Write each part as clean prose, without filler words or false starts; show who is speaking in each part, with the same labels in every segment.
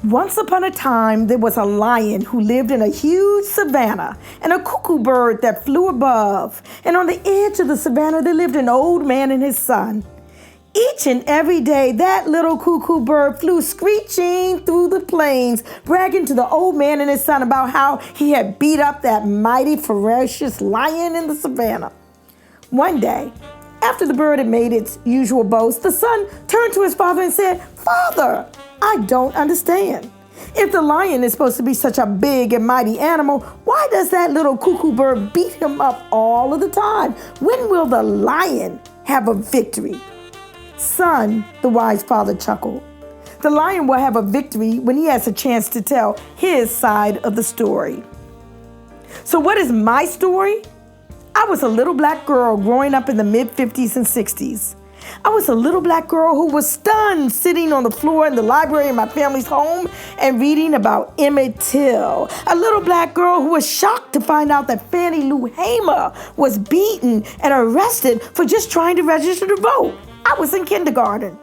Speaker 1: Once upon a time, there was a lion who lived in a huge savanna and a cuckoo bird that flew above. And on the edge of the savanna, there lived an old man and his son. Each and every day, that little cuckoo bird flew screeching through the plains, bragging to the old man and his son about how he had beat up that mighty, ferocious lion in the savanna. One day, after the bird had made its usual boast, the son turned to his father and said, "Father, I don't understand. If the lion is supposed to be such a big and mighty animal, why does that little cuckoo bird beat him up all of the time? When will the lion have a victory?" "Son," the wise father chuckled, "the lion will have a victory when he has a chance to tell his side of the story." So what is my story? I was a little black girl growing up in the mid-50s and 60s. I was a little black girl who was stunned sitting on the floor in the library in my family's home and reading about Emmett Till. A little black girl who was shocked to find out that Fannie Lou Hamer was beaten and arrested for just trying to register to vote. I was in kindergarten.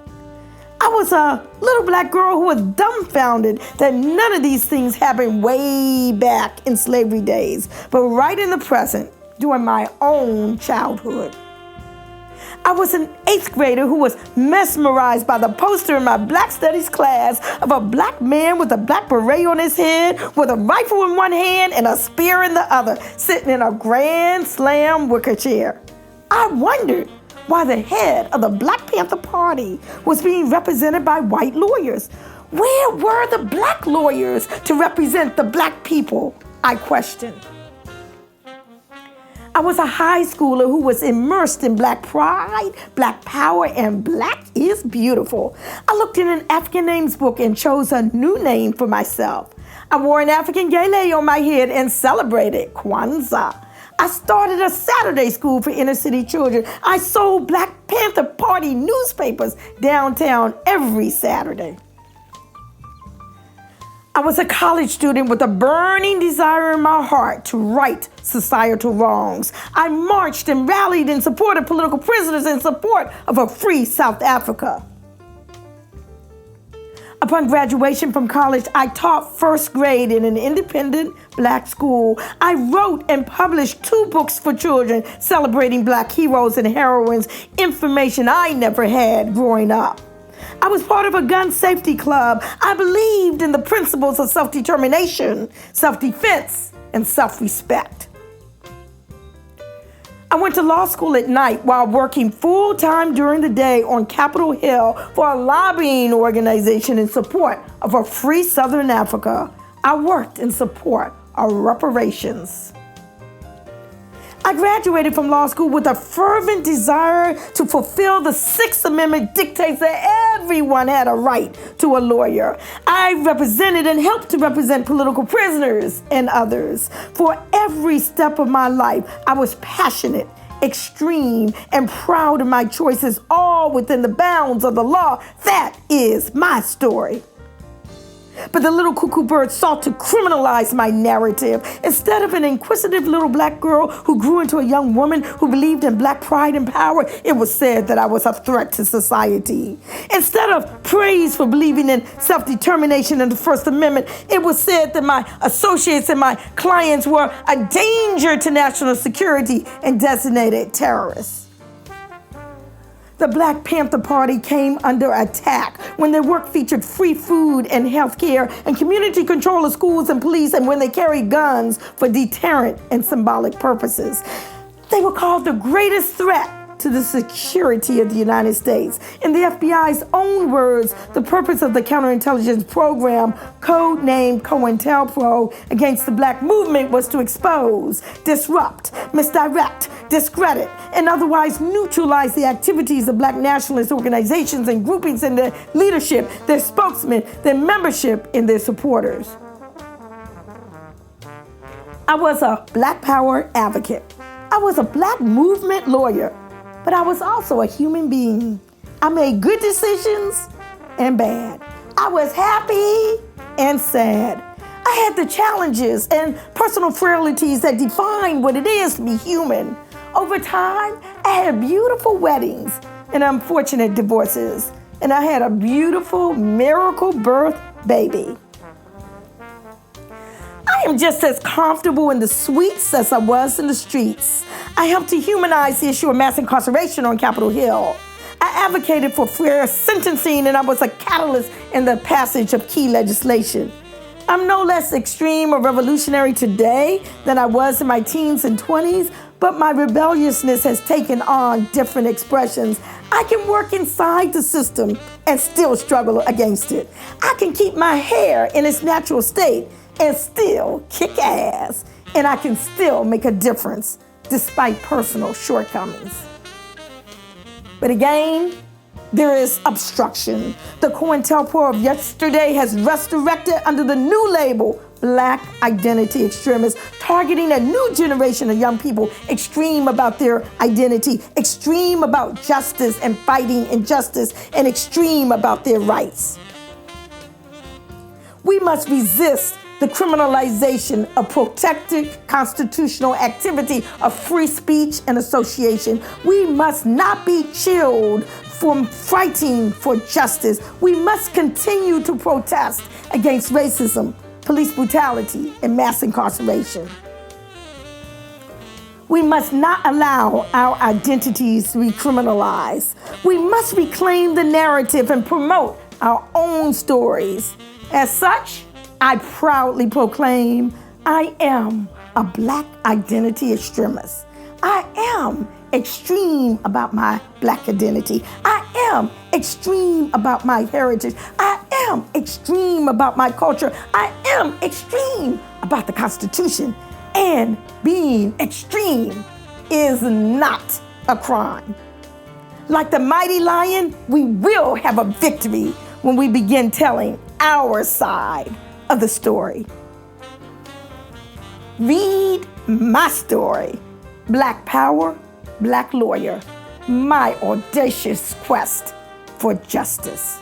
Speaker 1: I was a little black girl who was dumbfounded that none of these things happened way back in slavery days, but right in the present during my own childhood. I was an 8th grader who was mesmerized by the poster in my Black Studies class of a black man with a black beret on his head, with a rifle in one hand and a spear in the other, sitting in a Grand Slam wicker chair. I wondered why the head of the Black Panther Party was being represented by white lawyers. Where were the black lawyers to represent the black people? I questioned. I was a high schooler who was immersed in black pride, black power, and black is beautiful. I looked in an African names book and chose a new name for myself. I wore an African gele on my head and celebrated Kwanzaa. I started a Saturday school for inner city children. I sold Black Panther Party newspapers downtown every Saturday. I was a college student with a burning desire in my heart to right societal wrongs. I marched and rallied in support of political prisoners in support of a free South Africa. Upon graduation from college, I taught first grade in an independent black school. I wrote and published 2 books for children celebrating black heroes and heroines, information I never had growing up. I was part of a gun safety club. I believed in the principles of self-determination, self-defense, and self-respect. I went to law school at night while working full-time during the day on Capitol Hill for a lobbying organization in support of a free Southern Africa. I worked in support of reparations. I graduated from law school with a fervent desire to fulfill the 6th Amendment dictates that everyone had a right to a lawyer. I represented and helped to represent political prisoners and others. For every step of my life, I was passionate, extreme, and proud of my choices, all within the bounds of the law. That is my story. But the little cuckoo bird sought to criminalize my narrative. Instead of an inquisitive little black girl who grew into a young woman who believed in black pride and power, it was said that I was a threat to society. Instead of praise for believing in self-determination and the First Amendment, it was said that my associates and my clients were a danger to national security and designated terrorists. The Black Panther Party came under attack when their work featured free food and health care and community control of schools and police, and when they carried guns for deterrent and symbolic purposes. They were called the greatest threat to the security of the United States. In the FBI's own words, the purpose of the counterintelligence program, codenamed COINTELPRO, against the black movement was to expose, disrupt, misdirect, discredit, and otherwise neutralize the activities of black nationalist organizations and groupings in their leadership, their spokesmen, their membership, and their supporters. I was a black power advocate. I was a black movement lawyer. But I was also a human being. I made good decisions and bad. I was happy and sad. I had the challenges and personal frailties that define what it is to be human. Over time, I had beautiful weddings and unfortunate divorces. And I had a beautiful miracle birth baby. am just as comfortable in the suites as I was in the streets. I helped to humanize the issue of mass incarceration on Capitol Hill. I advocated for fair sentencing, and I was a catalyst in the passage of key legislation. I'm no less extreme or revolutionary today than I was in my teens and 20s, but my rebelliousness has taken on different expressions. I can work inside the system and still struggle against it. I can keep my hair in its natural state and still kick ass. And I can still make a difference despite personal shortcomings. But again, there is obstruction. The COINTELPRO of yesterday has resurrected under the new label, Black Identity Extremists, targeting a new generation of young people extreme about their identity, extreme about justice and fighting injustice, and extreme about their rights. We must resist the criminalization of protected constitutional activity of free speech and association. We must not be chilled from fighting for justice. We must continue to protest against racism, police brutality, and mass incarceration. We must not allow our identities to be criminalized. We must reclaim the narrative and promote our own stories. As such, I proudly proclaim I am a Black identity extremist. I am extreme about my Black identity. I am extreme about my heritage. I am extreme about my culture. I am extreme about the Constitution. And being extreme is not a crime. Like the mighty lion, we will have a victory when we begin telling our side of the story. Read my story. Black Power, Black Lawyer, my audacious quest for justice.